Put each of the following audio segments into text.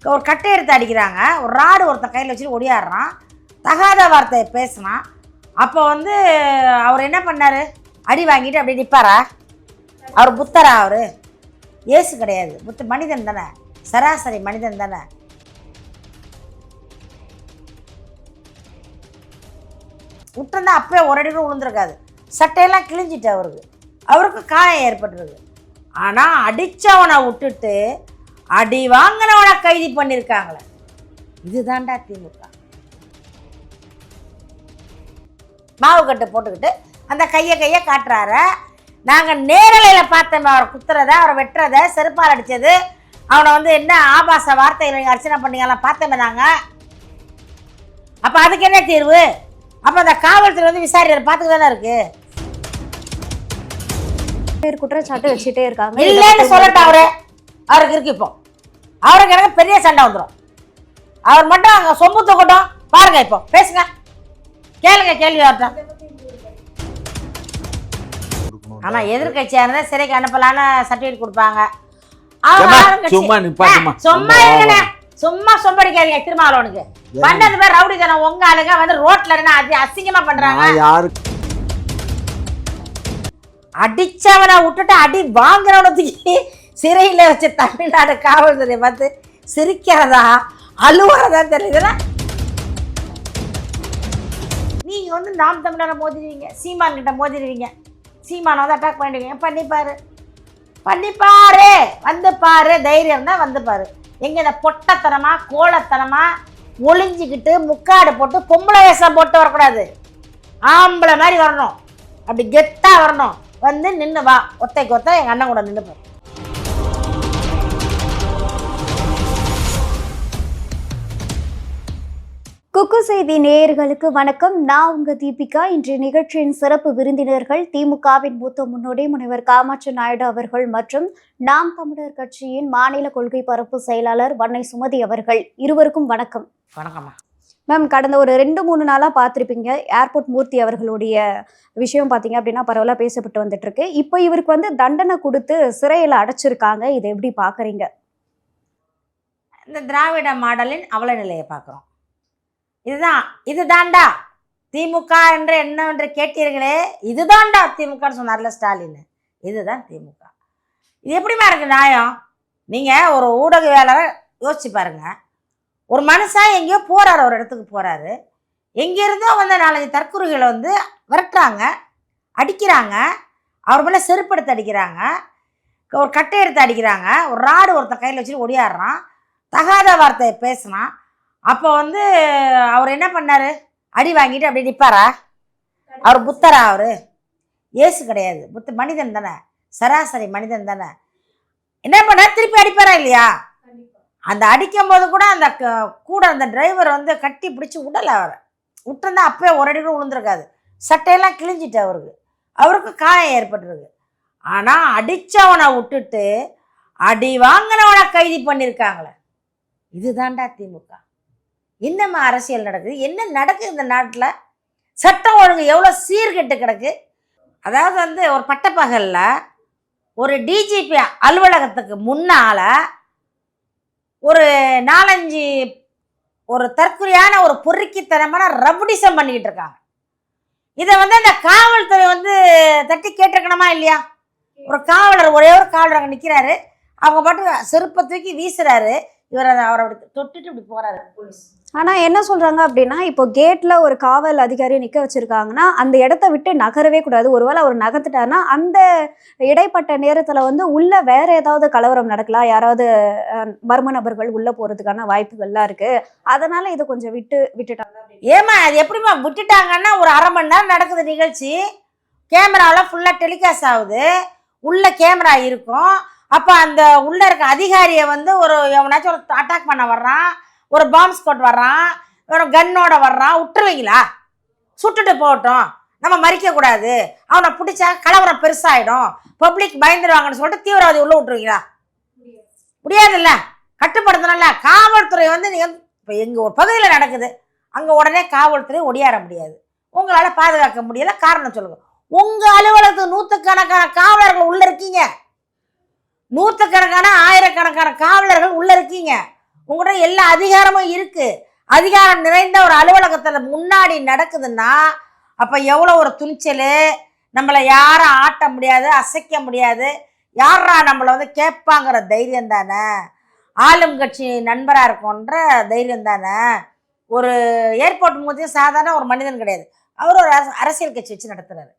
ஒரு கட்டை எடுத்து அடிக்கிறாங்க, ஒரு ராடு ஒருத்தன் கையில் வச்சுட்டு ஒடியாடுறான், தகாத வார்த்தையை பேசினான். அப்போ வந்து அவர் என்ன பண்ணார்? அடி வாங்கிட்டு அப்படியே நிற்பாரா? அவர் புத்தரா? அவர் இயேசு கிடையாது, மனிதன் தானே, சராசரி மனிதன் தானே. விட்டுருந்தா அப்பவே ஒரு அடி கூட விழுந்திருக்காது, சட்டையெல்லாம் கிழிஞ்சிட்டு அவருக்கு காயம் ஏற்பட்டுருக்கு. ஆனால் அடித்தவனை விட்டுட்டு அடி வாங்கினவனை கைது பண்ணியிருக்காங்களே, இதுதான்டா திமுக. மாவு கட்டு போட்டுக்கிட்டு அந்த கையை காட்டுறாரு. நாங்கள் நேரலையில் பார்த்தோமே அவரை குத்துறத, அவரை வெட்டுறத, செருப்பால் அடித்தது, அவனை வந்து என்ன ஆபாச வார்த்தைகளை நீங்கள் அர்ச்சனை பண்ணீங்கலாம் பார்த்தோமே நாங்கள். அப்போ அதுக்கு என்ன தீர்வு? அப்போ அந்த காவல்துறை வந்து விசாரிக்கிற பார்த்துக்கு தானே இருக்கு. குற்றச்சாட்டு வச்சுட்டே இருக்காங்க. இல்லைன்னு சொல்லட்டும், அவருக்கு இருக்கு. இப்போ அவருக்கு எனக்கு பெரிய சண்டை வந்துடும். அவர் மட்டும் அங்கே சொம்பு தூக்கட்டும் பாருங்க. இப்போ பேசுங்க, கேளுங்க கேள்வி அவர்தான். ஆனா எதிர்கட்சியா இருந்தா சிறைக்கு அனுப்பலான்னு சர்டிபிகேட் கொடுப்பாங்க. சும்மா சொம்படிக்காதீங்க. திருமாவளவனுக்கு பண்ணது பேர் ரவுடித்தனம். உங்க ஆளுங்க வந்து ரோட்ல இருந்து அசிங்கமா பண்றாங்க. அடிச்சவனை விட்டுட்டு அடி வாங்குறவனுக்கு சிறையில வச்ச தமிழ்நாடு காவல்துறை பார்த்து சிரிக்கிறதா அழுவுறதா தெரியுதுன்னா, நீங்க வந்து நாம் தமிழரை மோதிடுவீங்க, சீமான் கிட்ட மோதிடுவீங்க. சீமானை வந்து அட்டாக் பண்ணிடுவீங்க. பண்ணிப்பாரு வந்து பாரு, தைரியம் தான் வந்து பாரு. எங்க இந்த பொட்டத்தனமா கோலத்தனமா ஒளிஞ்சிக்கிட்டு முக்காடு போட்டு பொம்பளை வேஷம் போட்டு வரக்கூடாது, ஆம்பளை மாதிரி வரணும், அப்படி கெத்தா வரணும். வந்து நின்று வா, ஒத்தைக்கு ஒத்த எங்கள் அண்ணன் கூட நின்று போ. குக்கு செய்தி நேயர்களுக்கு வணக்கம். நான் உங்க தீபிகா. இன்றைய நிகழ்ச்சியின் சிறப்பு விருந்தினர்கள் திமுகவின் மூத்த முன்னோடி முனைவர் காமாட்சி நாயுடு அவர்கள் மற்றும் நாம் தமிழர் கட்சியின் மாநில கொள்கை பரப்பு செயலாளர் வன்னை சுமதி அவர்கள். இருவருக்கும் வணக்கம். வணக்கம்மா. மேம், கடந்த ஒரு 2-3 நாளாக பார்த்துருப்பீங்க, ஏர்போர்ட் மூர்த்தி அவர்களுடைய விஷயம் பார்த்தீங்க அப்படின்னா பரவலாக பேசப்பட்டு வந்துட்டு இருக்கு. இப்போ இவருக்கு வந்து தண்டனை கொடுத்து சிறையில் அடைச்சிருக்காங்க. இதை எப்படி பார்க்குறீங்க? இந்த திராவிட மாடலின் அவல நிலையை பார்க்குறோம். இதுதான்டா திமுக என்று என்னவென்று கேட்டீர்களே, இதுதான்டா திமுகன்னு சொன்னார்ல ஸ்டாலின், இதுதான் திமுக. இது எப்படிமா இருக்கு நியாயம்? நீங்கள் ஒரு ஊடகவியலாளரை யோசிச்சு பாருங்க. ஒரு மனுஷன் எங்கேயோ போகிறாரு, ஒரு இடத்துக்கு போகிறாரு, எங்கேருந்தோ வந்து 4 தற்குறிகளை வந்து விரட்டுறாங்க, அடிக்கிறாங்க, அவர் மேலே செருப்படுத்து அடிக்கிறாங்க, ஒரு கட்டை எடுத்து அடிக்கிறாங்க, ஒரு ராடு ஒருத்தன் கையில் வச்சுட்டு ஒடியாடுறான், தகாத வார்த்தையை பேசினான். அப்போ வந்து அவர் என்ன பண்ணார்? அடி வாங்கிட்டு அப்படியே நிற்பாரா? அவர் புத்தரா? அவர் இயேசு கிடையாது, மனிதன் தானே, சராசரி மனிதன் தானே. என்ன பண்ணார்? திருப்பி அடிப்பாரா இல்லையா? அந்த அடிக்கும் போது கூட அந்த கூட அந்த டிரைவர் வந்து கட்டி பிடிச்சி விடலை. அவரை விட்டுருந்தா அப்பவே ஒரு அடி கூட விழுந்திருக்காது, சட்டையெல்லாம் கிழிஞ்சிட்டு அவருக்கு காயம் ஏற்பட்டுருக்கு. ஆனால் அடித்தவனை விட்டுட்டு அடி வாங்கினவனை கைது பண்ணியிருக்காங்களே, இதுதான்டா திமுக. என்னம்மா அரசியல் நடக்குது? என்ன நடக்குது இந்த நாட்டில்? சட்டம் ஒழுங்கு எவ்வளோ சீர்கெட்டு கிடக்கு. அதாவது வந்து ஒரு பட்டப்பகலில் ஒரு டிஜிபி அலுவலகத்துக்கு முன்னால் ஒரு 4-5 ஒரு தற்குறியான ஒரு பொறுக்கித்தனமான ரவுடிசம் பண்ணிக்கிட்டு இருக்காங்க. இதை வந்து அந்த காவல்துறை வந்து தட்டி கேட்டிருக்கணுமா இல்லையா? ஒரு காவலர், ஒரே ஒரு காவலர் அங்கே நிற்கிறாரு, அவங்க பாட்டு செருப்பை தூக்கி வீசுறாரு, இவர் அவரை அப்படி தொட்டுட்டு இப்படி போறாரு போலீஸ். ஆனால் என்ன சொல்கிறாங்க அப்படின்னா, இப்போ கேட்டில் ஒரு காவல் அதிகாரியை நிற்க வச்சுருக்காங்கன்னா அந்த இடத்த விட்டு நகரவே கூடாது. ஒருவேளை அவர் நகர்த்துட்டாருன்னா அந்த இடைப்பட்ட நேரத்தில் வந்து உள்ளே வேறு ஏதாவது கலவரம் நடக்கலாம், யாராவது மர்ம நபர்கள் உள்ளே போகிறதுக்கான வாய்ப்புகள்லாம் இருக்குது. அதனால் இதை கொஞ்சம் விட்டுட்டாங்க. ஏமா அது எப்படிமா விட்டுட்டாங்கன்னா, ஒரு அரை மணி நேரம் நடக்குது நிகழ்ச்சி, கேமராவில் ஃபுல்லாக டெலிகாஸ்ட் ஆகுது, உள்ளே கேமரா இருக்கும். அப்போ அந்த உள்ளே இருக்க அதிகாரியை வந்து ஒரு எவனாச்சும் ஒரு அட்டாக் பண்ண வர்றான், ஒரு பாம்பு ஸ்குவாட் வர்றான், ஒரு கன்னோட வர்றான், விட்டுருவீங்களா? சுட்டுட்டு போகட்டும், நம்ம மறிக்கக்கூடாது, அவனை பிடிச்சா கலவரம் பெருசாகிடும், பப்ளிக் பயந்துருவாங்கன்னு சொல்லிட்டு தீவிரவாதி உள்ளே விட்டுருவீங்களா? முடியாதுல்ல, கட்டுப்படுத்தணும்ல. காவல்துறை வந்து நீங்கள் இப்போ எங்கள் ஒரு பகுதியில் நடக்குது, அங்கே உடனே காவல்துறை ஒடியார முடியாது, உங்களால் பாதுகாக்க முடியல. காரணம் சொல்லுங்கள். உங்கள் அலுவலகத்துக்கு 100கணக்கான காவலர்கள் உள்ளே இருக்கீங்க, 100கணக்கான 1000கணக்கான காவலர்கள் உள்ளே இருக்கீங்க. உங்கள்கிட்ட எல்லா அதிகாரமும் இருக்குது. அதிகாரம் நிறைந்த ஒரு அலுவலகத்தில் முன்னாடி நடக்குதுன்னா அப்போ எவ்வளோ ஒரு துணிச்சல். நம்மளை யாரும் ஆட்ட முடியாது, அசைக்க முடியாது. யாரா நம்மளை வந்து கேட்பாங்கிற தைரியம் தானே. ஆளும் கட்சி நண்பராக இருக்கும்ன்ற தைரியம் தானே. ஒரு ஏர்போர்ட் மூத்தி சாதாரண ஒரு மனிதன் கிடையாது. அவர் ஒரு அரசியல் கட்சி வச்சு நடத்துகிறாரு.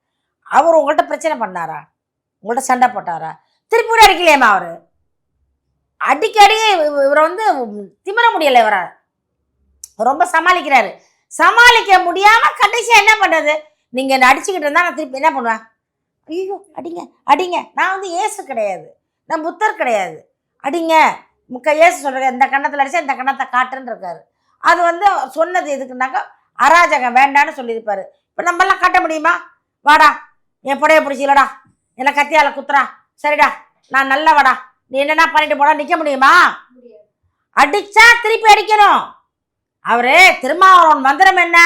அவர் உங்கள்கிட்ட பிரச்சனை பண்ணாரா? உங்கள்கிட்ட சண்டை போட்டாரா? திருப்பி கூட அடிக்கலையேம்மா அவர். அடிக்கடி இவரை வந்து திமிர முடியலை. இவரை ரொம்ப சமாளிக்கிறாரு. சமாளிக்க முடியாமல் கடைசியாக என்ன பண்ணுறது? நீங்கள் என்ன அடிச்சுக்கிட்டு இருந்தால் நான் திருப்பி என்ன பண்ணுவேன்? ஐயோ அடிங்க அடிங்க. நான் வந்து ஏசு கிடையாது, நான் புத்தர் கிடையாது. அடிங்க ஏசு சொல்கிறேன், இந்த கண்ணத்தில் அடித்தா இந்த கண்ணத்தை காட்டுன்னு இருக்காரு. அது வந்து சொன்னது எதுக்குன்னாக்கா அராஜகம் வேண்டான்னு சொல்லியிருப்பாரு. இப்போ நம்மளாம் காட்ட முடியுமா? வாடா என் புடைய பிடிச்சிக்கலடா, என்னை கத்தியால் குத்துறா, சரிடா நான் நல்ல வாடா, நீ என்னென்ன பண்ணிட்டு போடா, நிற்க முடியுமா? அடிச்சா திருப்பி அடிக்கணும். அவரு திருமாவளவன் மந்திரம் என்ன?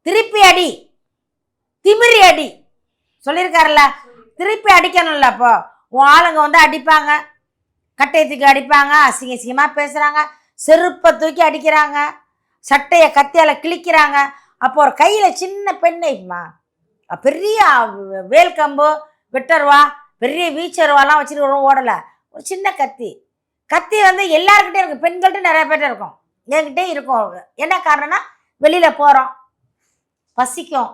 திருப்பி அடி, திமிரி அடி சொல்லியிருக்காருல்ல. திருப்பி அடிக்கணும்ல. அப்போ உன் ஆளுங்க வந்து அடிப்பாங்க, கட்டையத்துக்கு அடிப்பாங்க, அசிங்க அசிங்கமாக பேசுகிறாங்க, செருப்பை தூக்கி அடிக்கிறாங்க, சட்டையை கத்தியால் கிழிக்கிறாங்க. அப்போ ஒரு கையில் சின்ன பெண்ணைமா பெரிய வேல்கம்பு வெட்டருவா பெரிய வீச்சருவாலாம் வச்சுட்டு ஓடலை. ஒரு சின்ன கத்தி. கத்தி வந்து எல்லாருக்கிட்டே இருக்கும், பெண்கள்கிட்ட நிறைய பேர்ட்ட இருக்கும், என்கிட்டே இருக்கும். என்ன காரணம்னா வெளியில் போகிறோம், பசிக்கும்,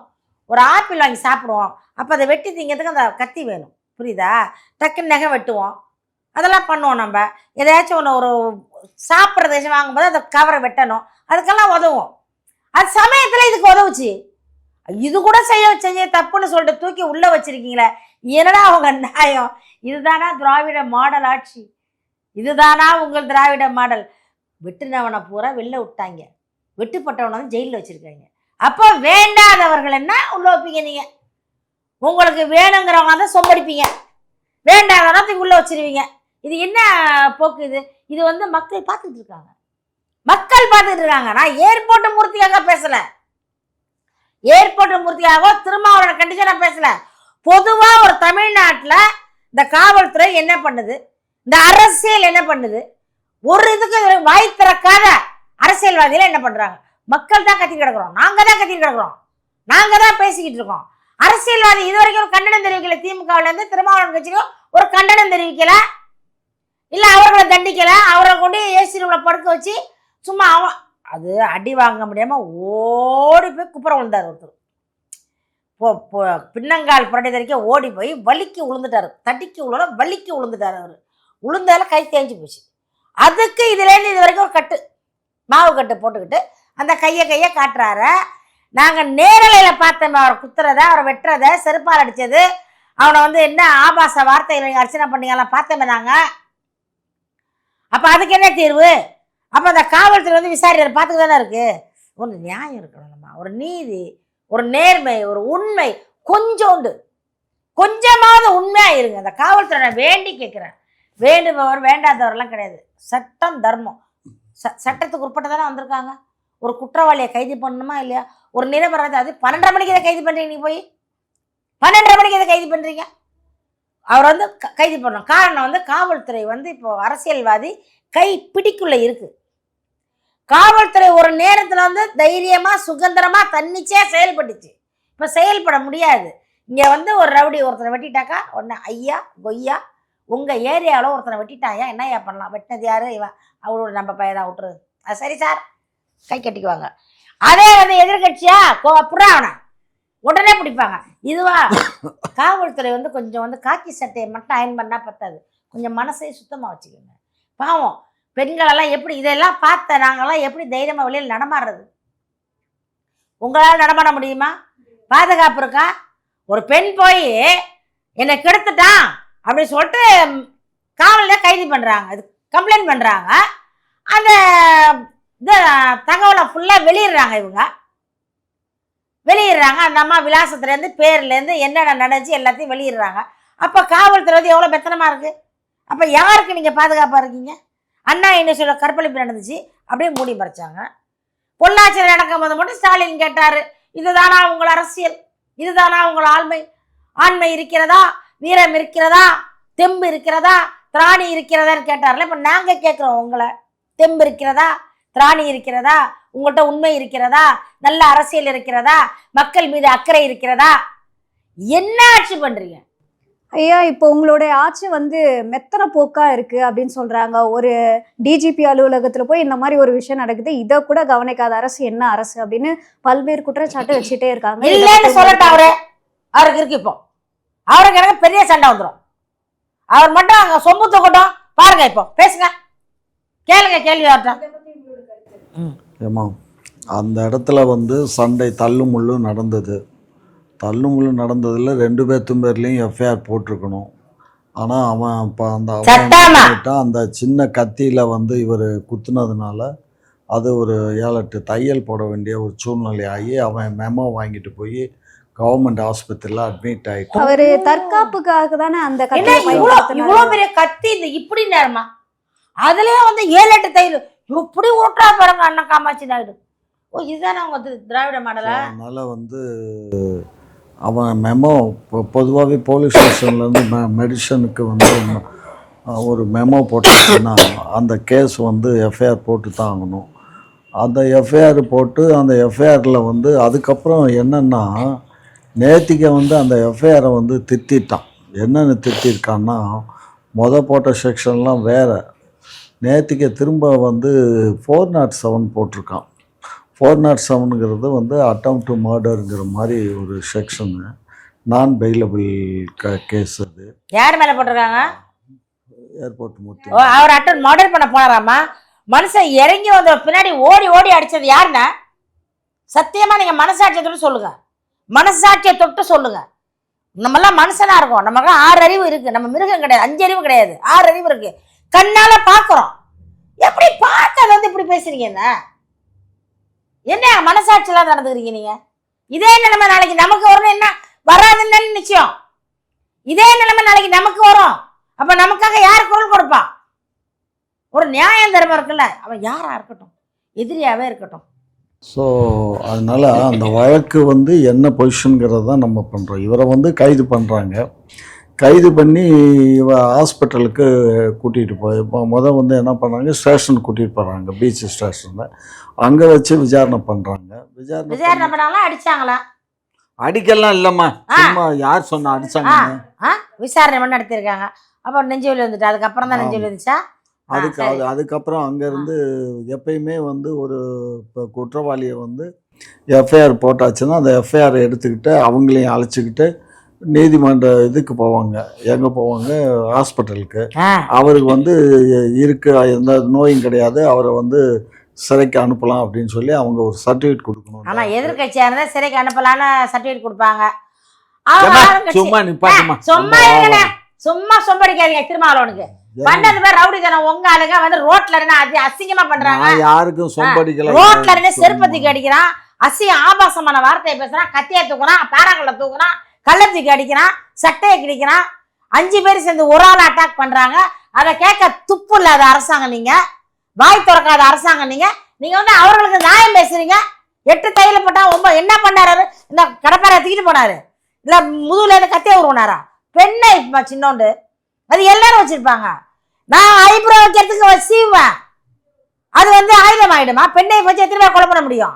ஒரு ஆப்பிள் வாங்கி சாப்பிடுவோம், அப்போ அதை வெட்டி திங்கிறதுக்கு அந்த கத்தி வேணும். புரியுதா? டக்குன்னு நகை வெட்டுவோம், அதெல்லாம் பண்ணுவோம். நம்ம எதாச்சும் ஒன்று ஒரு சாப்பிட்ற தேசம் வாங்கும்போது அதை கவரை வெட்டணும், அதுக்கெல்லாம் உதவும். அது சமயத்தில் இதுக்கு உதவுச்சு. இது கூட செய்ய தப்புன்னு சொல்லிட்டு தூக்கி உள்ளே வச்சிருக்கீங்களே, என்னடா அவங்க நியாயம்? இதுதானா திராவிட மாடல் ஆட்சி? இதுதானா உங்கள் திராவிட மாடல்? வெட்டுனவனை பூரா வெளில விட்டாங்க, வெட்டுப்பட்டவனை வந்து ஜெயிலில் வச்சுருக்காங்க. அப்போ வேண்டாதவர்கள் என்ன உள்ள வைப்பீங்க நீங்கள்? உங்களுக்கு வேணுங்கிறவங்க தான் சொம்படிப்பீங்க, வேண்டாதவங்க உள்ள வச்சிருவீங்க. இது என்ன போக்கு இது? இது வந்து மக்கள் பார்த்துட்டு இருக்காங்க, மக்கள் பார்த்துட்டு இருக்காங்க. நான் ஏர்போர்ட் மூர்த்தியாக பேசல, ஏர்போர்ட் மூர்த்தியாக திருமாவளவன் கண்டிஷனாக பேசல. பொதுவாக ஒரு தமிழ்நாட்டில் இந்த காவல்துறை என்ன பண்ணுது, இந்த அரசியல் என்ன பண்ணுது, ஒரு இதுக்கு வாய் திறக்காத அரசியல்வாதிகள் என்ன பண்றாங்க? மக்கள் தான் கத்திட்டு கிடக்குறோம், நாங்க தான் கத்திட்டு கிடக்குறோம், நாங்க தான் பேசிக்கிட்டு இருக்கோம். அரசியல்வாதி இதுவரைக்கும் ஒரு கண்டனம் தெரிவிக்கல. திமுகவுல இருந்து திருமாவளவன் கட்சிக்கும் ஒரு கண்டனம் தெரிவிக்கல, இல்ல அவர்களை தண்டிக்கல. அவரை கொண்டு ஏசி ரூம்ல படுக்க வச்சு சும்மா அது அடி வாங்க முடியாம ஓடி போய் குப்புற விழுந்தார் ஒருத்தர். பின்னங்கால் புரட்டை தறிக்க ஓடி போய் வலிக்கு விழுந்துட்டாரு, தட்டிக்கு விழுற வலிக்கு விழுந்துட்டாரு. அவர் விழுந்தால கை தேஞ்சு போச்சு. அதுக்கு இதுலேருந்து இது வரைக்கும் ஒரு கட்டு மாவு கட்டு போட்டுக்கிட்டு அந்த கையை காட்டுறாரு. நாங்கள் நேரலையில் பார்த்தோமே அவரை குத்துறத, அவரை வெட்டுறத, செருப்பால் அடித்தது, அவனை வந்து என்ன ஆபாச வார்த்தைகளை நீங்கள் அர்ச்சனை பண்ணீங்கலாம் பார்த்தோமே நாங்கள். அப்போ அதுக்கு என்ன தீர்வு? அப்போ அந்த காவல்துறை வந்து விசாரிக்கிற பார்த்துக்கு தானே இருக்குது. ஒரு நியாயம் இருக்கணும்மா, ஒரு நீதி, ஒரு நேர்மை, ஒரு உண்மை, கொஞ்சமாவது உண்மையாக இருங்க. அந்த காவல்துறை நான் வேண்டி கேட்குறேன். வேண்டுபவர் வேண்டாதவரெல்லாம் கிடையாது. சட்டம் தர்மம், சட்டத்துக்கு உட்பட்டு தானே வந்திருக்காங்க. ஒரு குற்றவாளியை கைது பண்ணணுமா இல்லையா? ஒரு நிரபராதி, அது 12:30 மணிக்கு இதை கைது பண்ணுறீங்க. நீ போய் 12:30 மணிக்கு இதை கைது பண்ணுறீங்க. அவர் வந்து கைது பண்ணணும். காரணம் வந்து காவல்துறை வந்து இப்போ அரசியல்வாதி கை பிடிக்குள்ள இருக்கு. காவல்துறை ஒரு நேரத்தில் வந்து தைரியமாக சுதந்திரமாக தன்னிச்சையாக செயல்பட்டுச்சு. இப்போ செயல்பட முடியாது. இங்கே வந்து ஒரு ரவுடி ஒருத்தரை வெட்டிட்டாக்கா ஒன்று ஐயா கொய்யா, உங்கள் ஏரியாவில் ஒருத்தனை வெட்டிட்டாயா, என்னையா பண்ணலாம்? வெட்டினது யார்? இவன், அவரோட நம்ம பையன் விட்டுரு, அது சரி சார், கை கட்டிக்குவாங்க. அதே வந்து எதிர்கட்சியா புறா அவனை உடனே பிடிப்பாங்க. இதுவா காவல்துறை வந்து கொஞ்சம் வந்து காக்கி சட்டையை மட்டும் அயன் பண்ணால் பத்தாது, கொஞ்சம் மனசையும் சுத்தமாக வச்சுக்கோங்க. பாவம் பெண்களெல்லாம் எப்படி இதெல்லாம் பார்த்த நாங்கள்லாம் எப்படி தைரியமாக வெளியில் நடமாடுறது? உங்களால் நடமாட முடியுமா? பாதுகாப்பு இருக்கா? ஒரு பெண் போய் என்னை கெடுத்துட்டான் அப்படி சொல்லிட்டு காவலில் கைது பண்ணுறாங்க, இது கம்ப்ளைண்ட் பண்ணுறாங்க. அந்த இது தகவலை ஃபுல்லாக வெளியிடுறாங்க. இவங்க வெளியிடுறாங்க. அந்த அம்மா விலாசத்துலேருந்து பேர்லேருந்து என்னென்ன நடந்துச்சு எல்லாத்தையும் வெளியிடுறாங்க. அப்போ காவல்துறை வந்து எவ்வளோ பெத்தனமாக இருக்குது. அப்போ யாருக்கு நீங்கள் பாதுகாப்பாக இருக்கீங்க? அண்ணா யூனிவர்சிட்டியில் கற்பழிப்பு நடந்துச்சு, அப்படியே மூடி மறைச்சாங்க. பொள்ளாச்சியில் நடக்கும்போது மட்டும் ஸ்டாலின் கேட்டார், இதுதானா உங்கள் அரசியல், இதுதானா உங்கள் ஆண்மை இருக்கிறதா, வீரம் இருக்கிறதா, தெம்பு இருக்கிறதா, திராணி இருக்கிறதான்னு கேட்டார்ல. இப்போ நாங்கள் கேட்குறோம் உங்களை, தெம்பு இருக்கிறதா, திராணி இருக்கிறதா, உங்கள்கிட்ட உண்மை இருக்கிறதா, நல்ல அரசியல் இருக்கிறதா, மக்கள் மீது அக்கறை இருக்கிறதா? என்ன ஆட்சி பண்றீங்க ஐயா? இப்போ உங்களுடைய ஆட்சி வந்து மெத்தன போக்கா இருக்கு அப்படின்னு சொல்றாங்க. ஒரு டிஜிபி அலுவலகத்துல போய் இந்த மாதிரி ஒரு விஷயம் நடக்குது, இதை கூட கவனிக்காத அரசு என்ன அரசு அப்படின்னு பல்வேறு குற்றச்சாட்டு வச்சுட்டே இருக்காங்க. இல்லைன்னு சொல்லட்டும். அவருக்கு இருக்கு. இப்போ அவருக்கு எனக்கு பெரிய சண்டை வந்துடும். அவர் மட்டும் அங்க சொம்பு தூக்கட்டும் பாருங்க. இப்போ பேசுங்க, கேளுங்க கேள்வி. ஏமா அந்த இடத்துல வந்து சண்டை தள்ளுமுள்ளு நடந்தது. தள்ளுமுள்ளு நடந்ததில் 2 பேர்லையும் எஃப்ஐஆர் போட்டிருக்கணும். ஆனால் அவன் இப்போ அந்த சின்ன கத்தியில் வந்து இவர் குத்துனதுனால அது ஒரு 7-8 தையல் போட வேண்டிய ஒரு சூழ்நிலை ஆகி அவன் மெமோ வாங்கிட்டு போய் கவர்மெண்ட் ஆஸ்பத்திரியில் அட்மிட் ஆகிட்டு அவரு தற்காப்புக்காக தானே அந்த இவ்வளோ பெரிய கத்தி இந்த இப்படி நேரமா அதுலயே வந்து 7-8 தையல் இப்படி ஓட்டா பாருங்க அண்ணன் காமாட்சி நாயுடு. ஓ இதுதானே அவங்க திராவிட மாடலா? அதனால் வந்து அவன் மெமோ பொதுவாகவே போலீஸ் ஸ்டேஷன்லேருந்து மெடிசனுக்கு வந்து ஒரு மெமோ போட்டாச்சுன்னா அந்த கேஸ் வந்து எஃப்ஐஆர் போட்டு தான் ஆகணும். அந்த எஃப்ஐஆர் போட்டு அந்த எஃப்ஐஆரில் வந்து அதுக்கப்புறம் என்னென்னா நேத்திக்க வந்து அந்த எஃப்ஐஆரை வந்து திருத்திட்டான். என்னென்னு திருத்திருக்கான்னா போட்ட செக்ஷன்லாம் வேறு. நேத்திக்க திரும்ப வந்து 407 போட்டிருக்கான். 407ங்கிறது வந்து அட்டெம்ப்ட் டு மர்டருங்கிற மாதிரி ஒரு செக்ஷனு, நான் பெயிலபிள் கேஸ். அது யார் மேலே போட்டிருக்காங்க? ஏர்போர்ட் மூர்த்தி. அவர் அட்டன் மர்டர் பண்ண போனாராமா. மனுஷன் இறங்கி வந்த பின்னாடி ஓடி ஓடி அடிச்சது யாருன்னா? சத்தியமா நீங்க மனசாட்சியை தொட்டு சொல்லுங்க, மனசாட்சியை தொட்டு சொல்லுங்க. நம்மெல்லாம் மனுஷனா இருக்கோம், நமக்கு 6 அறிவு இருக்கு. நம்ம மிருகம் கிடையாது, 5 அறிவு கிடையாது, 6 அறிவு இருக்கு. கண்ணால பாக்குறோம். எப்படி பார்த்து வந்து இப்படி பேசுறீங்க? என்ன மனசாட்சியெல்லாம் நடந்துக்கிறீங்க நீங்க? இதே நிலைமை நாளைக்கு நமக்கு வரும். என்ன வராதுன்னு நிச்சயம். இதே நிலைமை நாளைக்கு நமக்கு வரும். அப்ப நமக்காக யார் குரல் கொடுப்பா? ஒரு நியாயம் தர்மம் இருக்குல்ல, அவன் யாரா இருக்கட்டும், எதிரியாவே இருக்கட்டும். ஸோ அதனால் அந்த வழக்கு வந்து என்ன பொசிஷனுங்கிறது தான் நம்ம பண்ணுறோம். இவரை வந்து கைது பண்ணுறாங்க. கைது பண்ணி ஹாஸ்பிட்டலுக்கு கூட்டிகிட்டு போய் இப்போ வந்து என்ன பண்ணாங்க, ஸ்டேஷனுக்கு கூட்டிகிட்டு போகிறாங்க, பீச் ஸ்டேஷனில். அங்கே வச்சு விசாரணை பண்ணுறாங்க. விசாரணை பண்ணாங்களா? அடிச்சாங்களா? அடிக்கலாம் இல்லைம்மா, சும்மா யார் சொன்னா அடிச்சாங்க? விசாரணை பண்ணி நடத்திருக்காங்க. அப்புறம் நெஞ்சுவலி வந்துட்டு அதுக்கப்புறம் தான் நெஞ்சுவலி வந்துச்சா? அதுக்கப்புறம் அங்கேருந்து எப்பயுமே வந்து ஒரு இப்போ குற்றவாளியை வந்து எஃப்ஐஆர் போட்டாச்சுன்னா அந்த எஃப்ஐஆரை எடுத்துக்கிட்டு அவங்களையும் அழைச்சிக்கிட்டு நீதிமன்ற இதுக்கு போவாங்க. எங்கே போவாங்க? ஹாஸ்பிட்டலுக்கு. அவருக்கு வந்து எந்த நோயும் கிடையாது, அவரை வந்து சிறைக்கு அனுப்பலாம் அப்படின்னு சொல்லி அவங்க ஒரு சர்டிஃபிகேட் கொடுக்கணும். ஆனா எதிர்கட்சியா இருந்தா சிறைக்கு அனுப்பலான்னு சர்டிஃபிகேட் கொடுப்பாங்க. சும்மா நிப்பாட்டுமா, சும்மா சொம்படிக்காதீங்க. திருமாவளவனுக்கு பண்ணது பேர் ரவுடித்தனம். உங்க ஆளுங்க வந்து ரோட்ல இருந்து அசிங்கமா பண்றாங்க. யாருக்கும் சொம்படிக்கல. ரோட்ல இருந்து செருப்பத்துக்கு அடிக்கிறான், ஆபாசமான வார்த்தையை பேசுறான், கத்தியை தூக்குறான், பாறாங்கல்ல தூக்குறான், கள்ளத்துக்கு அடிக்கிறான், சட்டையை கிடிக்கிறான். 5 பேர் சேர்ந்து ஒரு ஆள் அட்டாக் பண்றாங்க. அதை கேட்க துப்பு இல்லாத அரசாங்கம் நீங்க, வாய் திறக்காத அரசாங்கம் நீங்க. நீங்க வந்து அவர்களுக்கு நியாயம் பேசுறீங்க. 8 தையில போட்டா என்ன பண்ணாரு? இந்த கடப்பாரை தூக்கிட்டு போனாரு, இல்ல முதுகுல இருந்து கத்திய உருவனாரா? பெண்ணை சின்னோண்டு அது எல்லாரும் வச்சிருப்பாங்க. நான் ஐப்ரோ வைக்கிறதுக்கு வச்சுவேன், அது வந்து ஆயுதம் ஆயிடுமா? பெண்ணை வச்சு எத்தனை பேர் கொலை பண்ண முடியும்?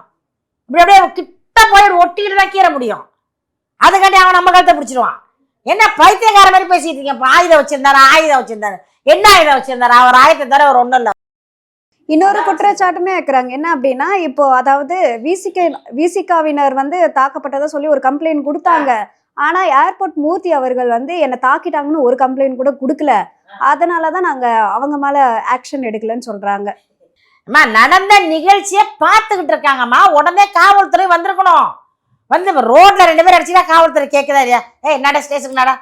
இப்படி அப்படியே கிட்ட போய் ஒட்டிக்கிட்டு தான் கீற முடியும். அதுக்காண்டி அவன் நம்ம கழுத்தை பிடிச்சிருவான். என்ன பைத்தியக்கார மாதிரி பேசிட்டு இருக்கீங்க? ஆயுதம் வச்சிருந்தாரு. என்ன ஆயுதம் வச்சிருந்தாரு? அவர் ஆயுதத்தை தவிர அவர் ஒன்றும் இல்லை. இன்னொரு குற்றச்சாட்டுமே வைக்கிறாங்க. என்ன அப்படின்னா, இப்போ அதாவது விசிகாவினர் வந்து தாக்கப்பட்டதை சொல்லி ஒரு கம்ப்ளைண்ட் கொடுத்தாங்க. ஆனா ஏர்போர்ட் மூர்த்தி அவர்கள் வந்து என்னை தாக்கிட்டாங்கன்னு ஒரு கம்ப்ளைண்ட் கூட கொடுக்கல. அதனாலதான் நாங்க அவங்க மேல ஆக்ஷன் எடுக்கலன்னு சொல்றாங்க. நடந்த நிகழ்ச்சியை பார்த்துக்கிட்டு இருக்காங்கம்மா. உடனே காவல்துறை வந்திருக்கணும். வந்து ரோட்ல 2 பேர் அடிச்சுட்டா காவல்துறை கேட்குதா இல்லையா? என்னடா ஸ்டேஷனுக்கு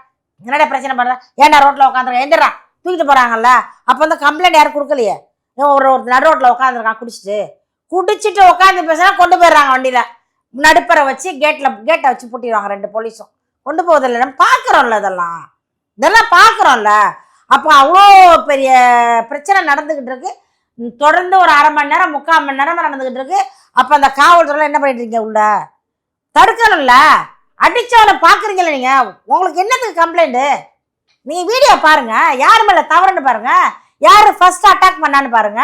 என்னடா பிரச்சனை பண்ற? ஏன்டா ரோட்ல உட்காந்துருக்க? எந்திரா, தூக்கிட்டு போறாங்கல்ல. அப்ப வந்து கம்ப்ளைண்ட் யாரும் கொடுக்கலையே. ஒரு நடு ரோட்ல உட்காந்துருக்கான், குடிச்சிட்டு உட்காந்து பேசினா கொண்டு போயிடுறாங்க. வண்டியில நடுப்பரை வச்சு கேட்டை வச்சு பூட்டிடுவாங்க 2 போலீஸும். கொண்டு போவதில்லை. நம்ம பார்க்குறோம்ல, இதெல்லாம் பார்க்குறோம்ல. அப்போ அவ்வளோ பெரிய பிரச்சனை நடந்துக்கிட்டு இருக்கு. தொடர்ந்து ஒரு 1/2 மணி நேரம் 3/4 மணி நேரமா நடந்துக்கிட்டு இருக்கு. அப்போ அந்த காவல்துறை என்ன பண்ணிட்டு இருக்கீங்க? உள்ள தடுக்கணும்ல. அடிச்சவனை பார்க்குறீங்களா நீங்க? உங்களுக்கு என்னத்துக்கு கம்ப்ளைண்ட்டு? நீங்க வீடியோ பாருங்க, யார் மேல தவறுன்னு பாருங்க, யாரு ஃபர்ஸ்ட் அட்டாக் பண்ணான்னு பாருங்க,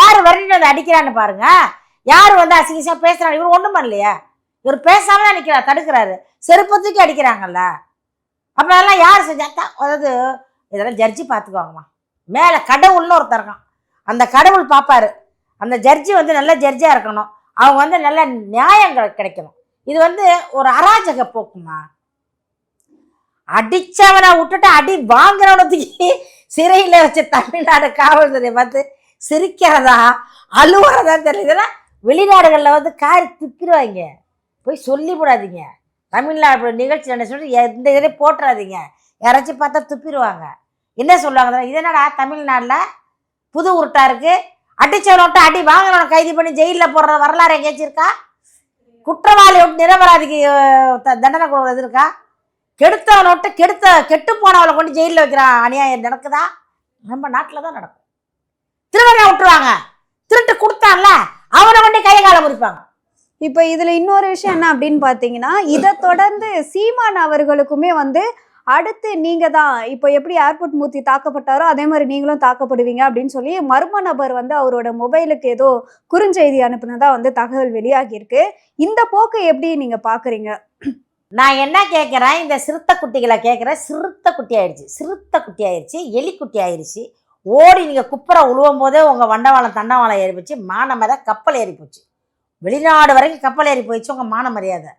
யார் வரணும் வந்து அடிக்கிறான்னு பாருங்க. யார் வந்து அசிங்கசா பேசுறாங்க. இவர் ஒன்றும் பண்ணலையா, இவர் பேசாம தான் நிற்கிறார், தடுக்கிறாரு. செருப்பத்துக்கு அடிக்கிறாங்கல்ல. அப்போ அதெல்லாம் யார் செஞ்சாத்தா? அதாவது இதெல்லாம் ஜட்ஜி பார்த்துக்குவாங்கம்மா. மேலே கடவுள்னு ஒருத்தர் இருக்கான், அந்த கடவுள் பார்ப்பாரு. அந்த ஜட்ஜி வந்து நல்ல ஜட்ஜாக இருக்கணும், அவங்க வந்து நல்ல நியாயங்கள் கிடைக்கணும். இது வந்து ஒரு அராஜக போக்குமா. அடிச்சவனை விட்டுட்டு அடி வாங்குறவனத்துக்கு சிறையில் வச்ச தமிழ்நாடு காவல்துறை பார்த்து சிரிக்கிறதா அழுவுறதான்னு தெரியல. இதெல்லாம் வெளிநாடுகளில் வந்து காரி துப்பிடுவாங்க. போய் சொல்லி போடாதீங்க. தமிழ்நாடு நிகழ்ச்சி என்ன சொல்லி எந்த இதிலையும் போட்டுறாதீங்க. யாராச்சும் பார்த்தா துப்பிடுவாங்க. என்ன சொல்லுவாங்க, இது என்னடா தமிழ்நாட்டில் புது உருட்டா இருக்குது, அடித்தவனோட்ட அடி வாங்கினவனை கைது பண்ணி ஜெயிலில் போடுற வரலாறு எங்கேயாச்சும் இருக்கா? குற்றவாளி விட்டு நிரபராதிக்கு தண்டனை கொடுக்குறது இருக்கா? கெடுத்தவனோட்டு கெட்டு போனவளை கொண்டு ஜெயிலில் வைக்கிறான் அநியாயம் நடக்குதா? நம்ம நாட்டில் தான் நடக்கும். திருவண்ணா விட்டுருவாங்க, திருட்டு கொடுத்தான்ல அவனை கொண்டு கையை காலை முறிப்பாங்க. இப்போ இதுல இன்னொரு விஷயம் என்ன அப்படின்னு பாத்தீங்கன்னா, இதை தொடர்ந்து சீமான் அவர்களுக்குமே வந்து அடுத்து நீங்க தான் இப்போ எப்படி ஏர்போர்ட் மூர்த்தி தாக்கப்பட்டாரோ அதே மாதிரி நீங்களும் தாக்கப்படுவீங்க அப்படின்னு சொல்லி மர்ம நபர் வந்து அவரோட மொபைலுக்கு ஏதோ குறுஞ்செய்தி அனுப்புனதா வந்து தகவல் வெளியாகி இருக்கு. இந்த போக்கை எப்படி நீங்க பாக்குறீங்க? நான் என்ன கேட்குறேன், இந்த சிறுத்தை குட்டிகளை கேட்குறேன். சிறுத்தை குட்டி ஆயிடுச்சு, எலி குட்டி ஆயிடுச்சு. ஓடி நீங்கள் குப்புற உழுவும் போதே உங்கள் வண்டவாளம் தண்டவாளம் ஏறி போச்சு, மானமரை கப்பல் ஏறி போச்சு, வெளிநாடு வரைக்கும் கப்பல் ஏறி போயிடுச்சு உங்கள் மான மரியாதை.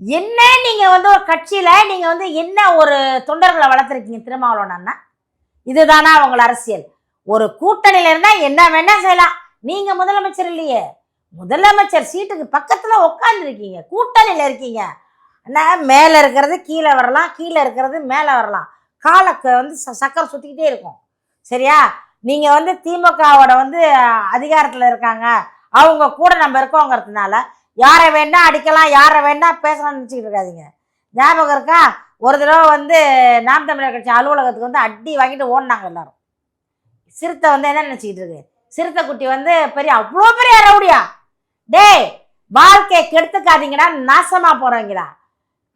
என்ன நீங்கள் வந்து ஒரு கட்சியில் நீங்கள் வந்து என்ன ஒரு தொண்டர்களை வளர்த்துருக்கீங்க திருமாவளவன் அண்ணா? இதுதானா உங்கள் அரசியல்? ஒரு கூட்டணியில் இருந்தால் என்ன வேணால் செய்யலாம். நீங்கள் முதலமைச்சர் இல்லையே, முதலமைச்சர் சீட்டுக்கு பக்கத்தில் உட்காந்துருக்கீங்க, கூட்டணியில் இருக்கீங்க. ஆனால் மேலே இருக்கிறது கீழே வரலாம், கீழே இருக்கிறது மேலே வரலாம். காலக்கு வந்து சக்கரை சுற்றிக்கிட்டே இருக்கும். சரியா? நீங்கள் வந்து திமுகவோட வந்து அதிகாரத்தில் இருக்காங்க, அவங்க கூட நம்ம இருக்கோங்கிறதுனால யாரை வேணா அடிக்கலாம், யாரை வேணா பேசலாம்னு நினச்சிக்கிட்டு இருக்காதிங்க. ஞாபகம் இருக்கா, ஒரு தடவை வந்து நாம் தமிழர் கட்சி அலுவலகத்துக்கு வந்து அடி வாங்கிட்டு ஓடினாங்க எல்லாரும். சிறுத்தை வந்து என்ன நினச்சிக்கிட்டு இருக்கு, சிறுத்தை குட்டி வந்து அவ்வளோ பெரிய ரவுடியா? டேய், வாழ்க்கையை கெடுத்துக்காதீங்கடா, நாசமாக போகிறவங்களா,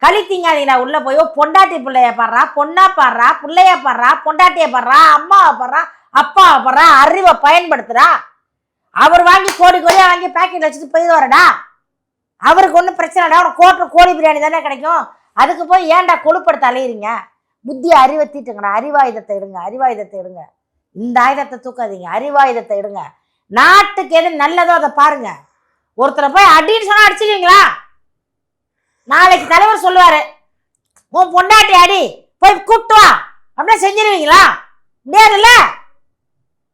கழித்தீங்காதீங்களா. உள்ளே போய் பொண்டாட்டி பிள்ளைய பாடுறா, பொண்ணா பாடுறா, பிள்ளைய பாடுறா, பொண்டாட்டியை பாடுறா, அம்மாவை பாடுறா, அப்பாவை பாடுறா, அறிவை பயன்படுத்துறா. அவர் வாங்கி கோடி கோடியாக வாங்கி பேக்கெட் வச்சுட்டு போயிடுவாரடா. அவருக்கு ஒன்றும் பிரச்சனைடா, அவனுக்கு கோழி பிரியாணி தானே கிடைக்கும். அதுக்கு போய் ஏன்டா கொழுப்படுத்த அலையிறீங்க? புத்தி அறிவை தீட்டுங்கடா. அறிவாயுதத்தை எடுங்க, இந்த ஆயுதத்தை தூக்காதீங்க, அறிவாயுதத்தை எடுங்க. நாட்டுக்கு எது நல்லதோ அதை பாருங்க. ஒருத்தரை போய் அடின்னு சொன்னா அடிச்சுக்கீங்களா? நாளைக்கு தலைவர் சொல்லுவாரு, உன் பொண்டாட்டி அடி போய் கூப்பிட்டு வா அப்படின்னா செஞ்சிருவீங்களா? முடியாதுல்ல.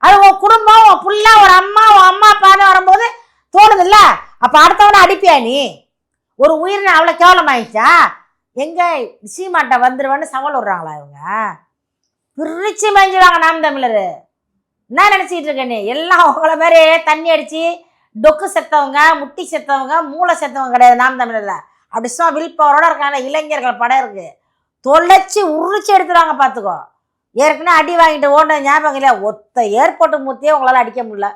அது உன் குடும்பம், உன் புள்ள, ஒரு அம்மா, உன் அம்மா அப்பான்னு வரும்போது தோணுது இல்ல. அப்ப அடுத்தவனை அடிப்பியா நீ? ஒரு உயிரினை அவ்வளோ கேவலமாயிடுச்சா? எங்க சீமாட்ட வந்துருவேன்னு சவால் விடுறாங்களா இவங்க? பிரிச்சு மேய்ஞ்சிடுவாங்க நாம் தமிழர். என்ன நினைச்சிட்டு இருக்க நீ? எல்லாம் உங்களை மாதிரி தண்ணி அடிச்சு டொக்கு செத்தவங்க, முட்டி செத்தவங்க, மூளை செத்தவங்க கிடையாது நாம் தமிழர்ல. அப்படி சும்மா வில் பவரோட இருக்காங்க. இளைஞர்கள் படம் இருக்கு, தொலைச்சி உரிச்சு எடுத்துருவாங்க பார்த்துக்கோ. ஏற்கனவே அடி வாங்கிட்டு ஓட ஞாபகம் இல்லையா? ஒத்த ஏர்போர்ட்டு மூர்த்தியே உங்களால் அடிக்க முடியல,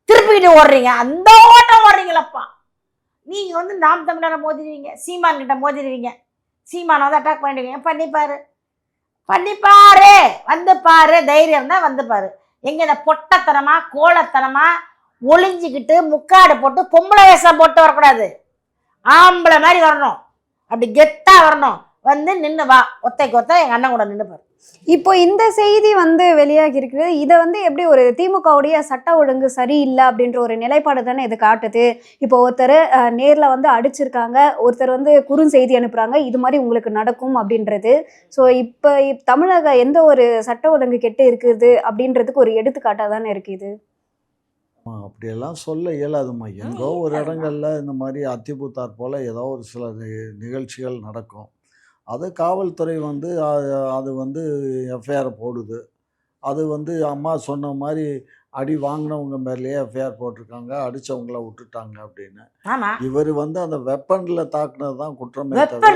திருப்பிக்கிட்டு ஓடுறீங்க. அந்த ஓட்டம் ஓடுறீங்களப்பா. நீங்கள் வந்து நாம் தமிழரை மோதிடுவீங்க, சீமான் கிட்ட மோதிடுவீங்க. சீமானை வந்து அட்டாக் பண்ணிடுவீங்க. பண்ணிப்பாரு, வந்து பாரு, தைரியம் இருந்தால் வந்து பாரு. எங்கே இந்த பொட்டத்தனமா கோலத்தனமா ஒளிஞ்சிக்கிட்டு முக்காடு போட்டு பொம்பளை வேஷம் போட்டு வரக்கூடாது. ஆம்பளை மாதிரி வரணும், அப்படி கெத்தா வரணும். வந்து நின்று வா, ஒத்தைக்கு ஒத்த எங்கள் அண்ணன் கூட நின்று பாரு. இப்போ இந்த செய்தி வந்து வெளியாகி இருக்குது. இதை வந்து எப்படி ஒரு திமுகவுடைய சட்ட ஒழுங்கு சரியில்லை அப்படின்ற ஒரு நிலைப்பாடு தானே இது காட்டுது. இப்போ ஒருத்தர் நேரில் வந்து அடிச்சிருக்காங்க, ஒருத்தர் வந்து குறுஞ்செய்தி அனுப்புகிறாங்க, இது மாதிரி உங்களுக்கு நடக்கும் அப்படின்றது. ஸோ இப்போ தமிழக எந்த ஒரு சட்ட ஒழுங்கு கெட்டு இருக்குது அப்படின்றதுக்கு ஒரு எடுத்துக்காட்டாக தானே இருக்குது. அப்படியெல்லாம் சொல்ல இயலாதுமா. எங்கோ ஒரு இடங்கள்ல இந்த மாதிரி அத்திபூத்தார் போல் ஏதோ ஒரு சில நிகழ்ச்சிகள் நடக்கும். அது காவல்துறை வந்து அது வந்து எஃப்ஐஆர் போடுது. அது வந்து அம்மா சொன்ன மாதிரி அடி வாங்கினவங்க மேலேயே எஃப்ஐஆர் போட்டிருக்காங்க, அடித்தவங்கள விட்டுட்டாங்க அப்படின்னு. இவர் வந்து அந்த வெப்பனில் தாக்குனது தான் குற்றமே தவிர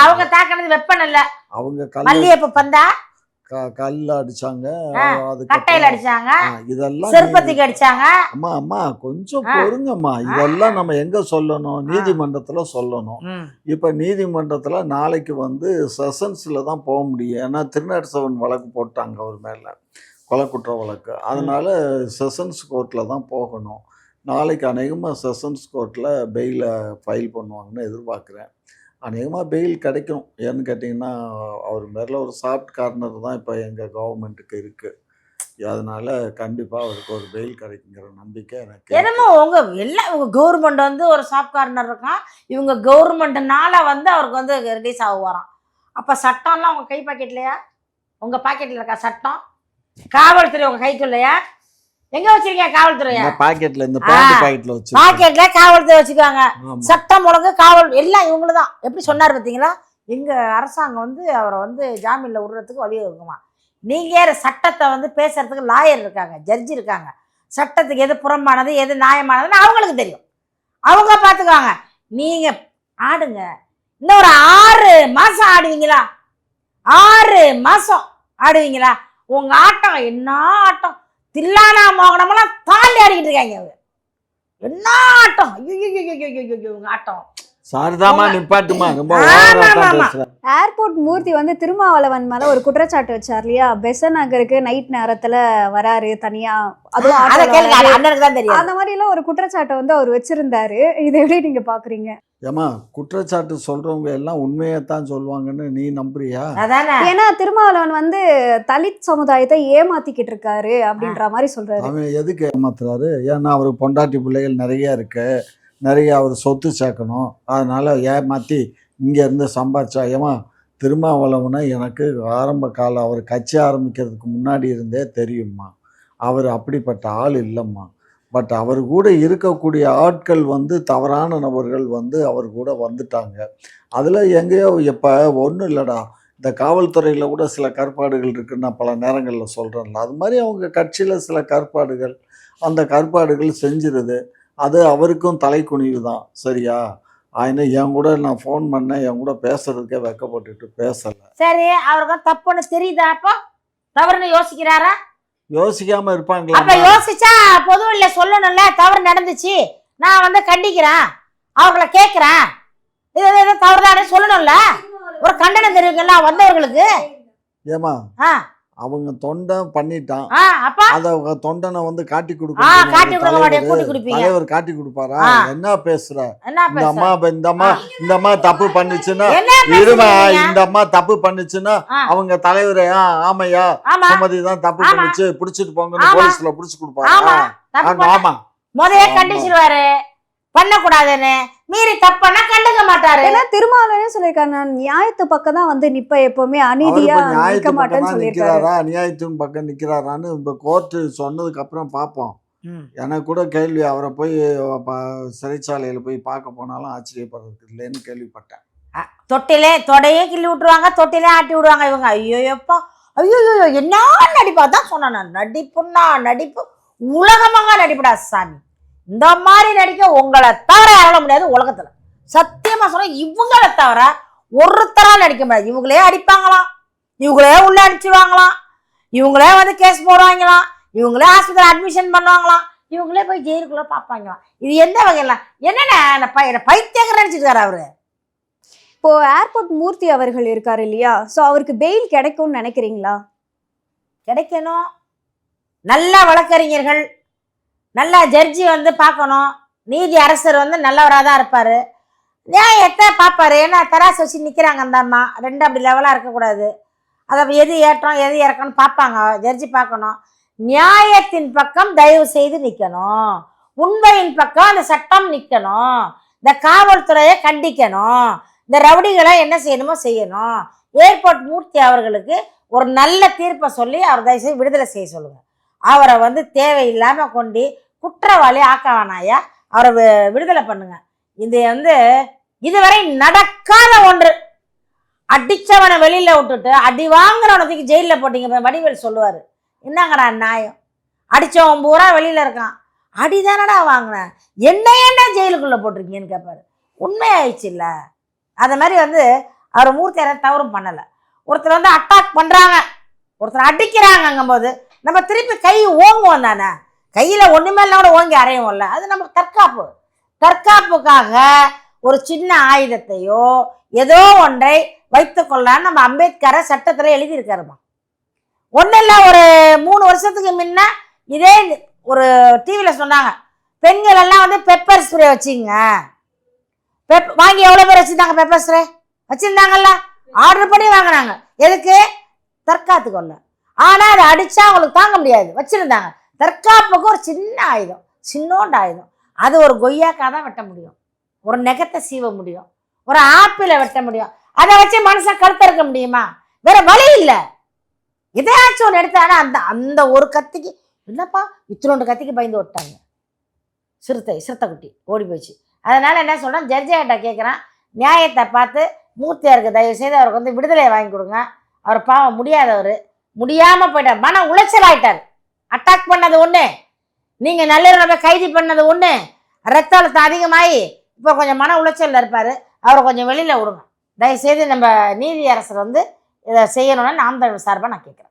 அவங்க தாக்குனது வெப்பன் இல்லை. அவங்க கல்ல அடிச்சாங்க, இதெல்லாம் அம்மா கொஞ்சம் பொறுங்கம்மா. இதெல்லாம் நம்ம எங்க சொல்லணும்? நீதிமன்றத்துல சொல்லணும். இப்ப நீதிமன்றத்துல நாளைக்கு வந்து செஷன்ஸ்ல தான் போக முடியும். ஏன்னா திருநாட்சவன் வழக்கு போட்டாங்க அவர் மேல, கொலை குற்ற வழக்கு. அதனால செஷன்ஸ் கோர்ட்டில் தான் போகணும். நாளைக்கு அநேகமாக செஷன்ஸ் கோர்ட்டில் பெயிலை ஃபைல் பண்ணுவாங்கன்னு எதிர்பார்க்குறேன். அநேகமாக பெயில் கிடைக்கும். ஏன்னு கேட்டிங்கன்னா அவர் மேலே ஒரு சாஃப்ட் கார்னர் தான் இப்போ எங்கள் கவர்மெண்ட்டுக்கு இருக்குது. அதனால கண்டிப்பாக அவருக்கு ஒரு பெயில் கிடைக்குங்கிற நம்பிக்கை எனக்கு. என்னமோ உங்க எல்லாம் உங்க கவர்மெண்ட் வந்து ஒரு சாஃப்ட் கார்னர் இருக்கான், இவங்க கவர்மெண்ட்னால வந்து அவருக்கு வந்து ரிலீஸ் ஆகுவாராம். அப்போ சட்டம்லாம் உங்க கை பாக்கெட்லையா? உங்க பாக்கெட்ல இருக்கா சட்டம்? காவல்துறை உங்க கைக்குள்ளையா? எங்க வச்சிருக்கீங்க காவல்துறையா? பாக்கெட்ல, இந்த பேண்ட் பாக்கெட்ல வச்சு பாக்கெட்ல காவல்துறை வச்சுக்காங்க. சட்டம் ஒழுங்கு காவல் எல்லாம் இவங்கள தான். எப்படி சொன்னார் பார்த்தீங்களா? எங்க அரசாங்கம் வந்து அவரை வந்து ஜாமீன்ல விடுறதுக்கு வழி இருக்குமா. நீங்க சட்டத்தை வந்து பேசுறதுக்கு லாயர் இருக்காங்க, ஜட்ஜி இருக்காங்க. சட்டத்துக்கு எது புறம்பானது எது நியாயமானதுன்னு அவங்களுக்கு தெரியும், அவங்க பார்த்துக்குவாங்க. நீங்க ஆடுங்க. இன்னும் ஒரு 6 மாசம் ஆடுவீங்களா? 6 மாசம் ஆடுவீங்களா? உங்க ஆட்டம் என்ன ஆட்டம்! தில்லானா மோகனமெல்லாம் தாண்டி ஆடிக்கிட்டு இருக்காங்க. அவங்க என்ன ஆட்டம்! ஐயோ உங்க ஆட்டம் சாரதாமா நிப்பாட்டுமா. ரொம்ப ஏர்போர்ட் மூர்த்தி வந்து திருமாவளவன் மேல ஒரு குற்றச்சாட்டு வச்சார் இல்லையா? பெசன் நகருக்கு நைட் நேரத்துல வராரு தனியா, அதுவும் அந்த மாதிரி எல்லாம் ஒரு குற்றச்சாட்டை வந்து அவர் வச்சிருந்தாரு. இதை எப்படி நீங்க பாக்குறீங்க? ஏமா, குற்றச்சாட்டு சொல்றவங்க எல்லாம் உண்மையத்தான் சொல்லுவாங்கன்னு நீ நம்புறியா? ஏன்னா திருமாவளவன் வந்து தலித் சமுதாயத்தை ஏமாத்திக்கிட்டு இருக்காரு அப்படின்ற மாதிரி சொல்றாரு. அவன் எதுக்கு ஏமாத்துறாரு? ஏன்னா அவருக்கு பொண்டாட்டி பிள்ளைகள் நிறைய இருக்கு, நிறைய அவர் சொத்து சேர்க்கணும். அதனால் ஏமாற்றி இங்கேருந்து சம்பாதிச்சா. ஏமா, திருமாவளவனை எனக்கு ஆரம்ப காலம் அவர் கட்சி ஆரம்பிக்கிறதுக்கு முன்னாடி இருந்தே தெரியும்மா. அவர் அப்படிப்பட்ட ஆள் இல்லைம்மா. பட் அவர் கூட இருக்கக்கூடிய ஆட்கள் வந்து தவறான நபர்கள் வந்து அவர் கூட வந்துட்டாங்க. அதில் எங்கேயோ இப்போ ஒன்றும் இல்லைடா, இந்த காவல்துறையில் கூட சில கற்பாடுகள் இருக்குன்னு நான் பல நேரங்களில் சொல்கிறேன்ல. அது மாதிரி அவங்க கட்சியில் சில கற்பாடுகள், அந்த கற்பாடுகள் செஞ்சிருது. அது அவருக்கும் தலைக்குனிவு தான். சரியா? ஆயினா என் கூட நான் ஃபோன் பண்ணேன், என் கூட பேசுறதுக்கே வெக்கப்பட்டுட்டு பேசலை. சரி, அவருக்கு தப்புன்னு தெரியுதா? அப்போ தவறுன்னு யோசிக்கிறாரா? யோசிக்காம இருப்பாங்களா? அப்ப யோசிச்சா பொதுவெளியில சொல்லணும்ல, தவறு நடந்துச்சு, நான் வந்து கண்டிக்கிறேன், அவங்கள கேட்கிறேன், இது தவறுதானே சொல்லணும்ல. ஒரு கண்டனம் தெரிவிக்கல வந்தவர்களுக்கு. ஏமா, அவங்க தொண்டை பண்ணிட்டான், அத தொண்டனை வந்து காட்டி கொடுப்பாரு, தலைவர் காட்டி கொடுப்பாரா? என்ன பேசுற? இந்த அம்மா தப்பு பண்ணுச்சுன்னா இருமா, இந்த அம்மா தப்பு பண்ணுச்சுன்னா அவங்க தலைவரே ஆமையா சுமதி தான் தப்பு பண்ணுச்சு, பிடிச்சிட்டு போங்கன்னு போலீஸ்ல பிடிச்சு கொடுப்பாரு. ஆமா, முதல்ல கண்டிச்சிருவாரு, பண்ணக்கூடாதுன்னு. மீறி தப்பனா கண்டுக்க மாட்டாரு. ஏன்னா திருமாவளவனே சொல்லியிருக்காரு, நான் நியாயத்து பக்கம் தான் வந்து நிப்ப, எப்பவுமே அநீதியா நிக்க மாட்டேன்னு சொல்லியிருக்காரு. நியாயத்தின் பக்கம் நிக்கிறாரான்னு இந்த கோர்ட்டு சொன்னதுக்கு அப்புறம் பார்ப்போம். எனக்கு கூட கேள்வி, அவரை போய் சிறைச்சாலையில போய் பார்க்க போனாலும் ஆச்சரியப்படுறதுக்கு இல்லைன்னு கேள்விப்பட்டேன். தொட்டிலே தொடையே கிள்ளி விட்டுருவாங்க, தொட்டிலே ஆட்டி விடுவாங்க இவங்க. ஐயோப்பா, ஐயோ என்ன நடிப்பா தான் சொன்னேன் நான். நடிப்புன்னா நடிப்பு உலகமாக நடிப்புடா சாமி. இந்த மாதிரி நடிக்க உங்களை தவிர யாரால முடியாது உலகத்துல. சத்தியமா சொல்ல, இவங்களை தவிர ஒருத்தரால் நடிக்க முடியாது. இவங்களே அடிப்பாங்களாம், இவங்களே உள்ள அடிச்சுடுவாங்களாம், இவங்களே வந்து கேஸ் போடுவாங்களாம், இவங்களே ஆஸ்பத்திரி அட்மிஷன் பண்ணுவாங்களாம், இவங்களே போய் ஜெயிலுக்குள்ள பார்ப்பாங்களாம். இது எந்த வகையில என்ன பைத்தியக்காரர் நினைச்சிருக்காரு அவரு. இப்போ ஏர்போர்ட் மூர்த்தி அவர்கள் இருக்காரு இல்லையா, ஸோ அவருக்கு பெயில் கிடைக்கும்னு நினைக்கிறீங்களா? கிடைக்கணும். நல்ல வழக்கறிஞர்கள், நல்ல ஜட்ஜி வந்து பார்க்கணும். நீதி அரசர் வந்து நல்லவராக தான் இருப்பார், நியாயத்தை பார்ப்பாரு. ஏன்னா தராசு வச்சு நிற்கிறாங்க அந்த அம்மா, ரெண்டு அப்படி லெவலாக இருக்கக்கூடாது. அதை எது ஏற்றம் எது இறக்கணும்னு பார்ப்பாங்க ஜட்ஜி. பார்க்கணும். நியாயத்தின் பக்கம் தயவு செய்து நிற்கணும், உண்மையின் பக்கம் அந்த சட்டம் நிற்கணும், இந்த காவல்துறையை கண்டிக்கணும், இந்த ரவுடிகளை என்ன செய்யணுமோ செய்யணும். ஏர்போர்ட் மூர்த்தி அவர்களுக்கு ஒரு நல்ல தீர்ப்பை சொல்லி அவர் தயவு செய்து விடுதலை செய்ய சொல்லுங்க. அவரை வந்து தேவையில்லாமல் கொண்டு குற்றவாளி ஆக்க வேணாயா, அவரை விடுதலை பண்ணுங்க. இது வந்து இதுவரை நடக்காத ஒன்று. அடிச்சவனை வெளியில விட்டுட்டு அடி வாங்குறவனத்துக்கு ஜெயிலில் போட்டீங்க. வடிவேல் சொல்லுவார், என்னங்கடா நியாயம்? அடிச்சவன் பூரா வெளியில இருக்கான், அடிதானடா வாங்கினேன், என்ன ஜெயிலுக்குள்ள போட்டிருக்கீங்கன்னு கேட்பாரு. உண்மையாயிடுச்சு இல்லை? அது மாதிரி வந்து அவர் மூர்த்தியார தவறும் பண்ணலை. ஒருத்தர் வந்து அட்டாக் பண்ணுறாங்க, ஒருத்தர் அடிக்கிறாங்கங்கும் போது நம்ம திருப்பி கை ஓங்குவோம் தானே. கையில் ஒன்றுமே கூட ஓங்கி அறையும்ல, அது நமக்கு தற்காப்பு. தற்காப்புக்காக ஒரு சின்ன ஆயுதத்தையோ ஏதோ ஒன்றை வைத்துக்கொள்ளலான்னு நம்ம அம்பேத்கரை சட்டத்தில் எழுதியிருக்காருமா. ஒன்றும் இல்லை, ஒரு 3 வருஷத்துக்கு முன்ன இதே ஒரு டிவியில் சொன்னாங்க, பெண்கள் எல்லாம் வந்து பெப்பர் ஸ்ப்ரே வச்சுங்க. வாங்கி எவ்வளோ பேர் வச்சுருந்தாங்க? பெப்பர் ஸ்ப்ரே வச்சுருந்தாங்கல்ல, ஆர்டர் பண்ணி வாங்கினாங்க. எதுக்கு? தற்காத்து கொள்ள. ஆனால் அதை அடித்தா அவங்களுக்கு தாங்க முடியாது, வச்சுருந்தாங்க. தற்காப்புக்கு ஒரு சின்ன ஆயுதம், சின்னோண்டு ஆயுதம். அது ஒரு கொய்யாக்காய் தான் வெட்ட முடியும், ஒரு நெகத்தை சீவ முடியும், ஒரு ஆப்பிளை வெட்ட முடியும். அதை வச்சு மனுஷன் கழுத்த இருக்க முடியுமா? வேற வழி இல்லை. எதையாச்சும் ஒன்று எடுத்தானா அந்த அந்த ஒரு கத்திக்கு என்னப்பா இத்தினோண்டு கத்திக்கு பயந்து விட்டாங்க. சிறுத்தை குட்டி ஓடி போச்சு. அதனால் என்ன சொல்கிறேன், ஜட்ஜிட்ட கேட்குறான், நியாயத்தை பார்த்து மூர்த்தியாருக்கு தயவு செய்து அவருக்கு வந்து விடுதலை வாங்கி கொடுங்க. அவர் பாவம் முடியாதவர், முடியாமல் போயிட்டார், மன உளைச்சல் ஆயிட்டார். அட்டாக் பண்ணது ஒன்று, நீங்கள் நள்ளிரவை கைது பண்ணது ஒன்று, ரத்த அழுத்தம் அதிகமாகி இப்போ கொஞ்சம் மன உளைச்சலில் இருப்பார். அவரை கொஞ்சம் வெளியில் விடுங்க தயவுசெய்து. நம்ம நீதி அரசர் வந்து இதை செய்யணும்னு நாம் தமிழர் சார்பாக நான் கேட்குறேன்.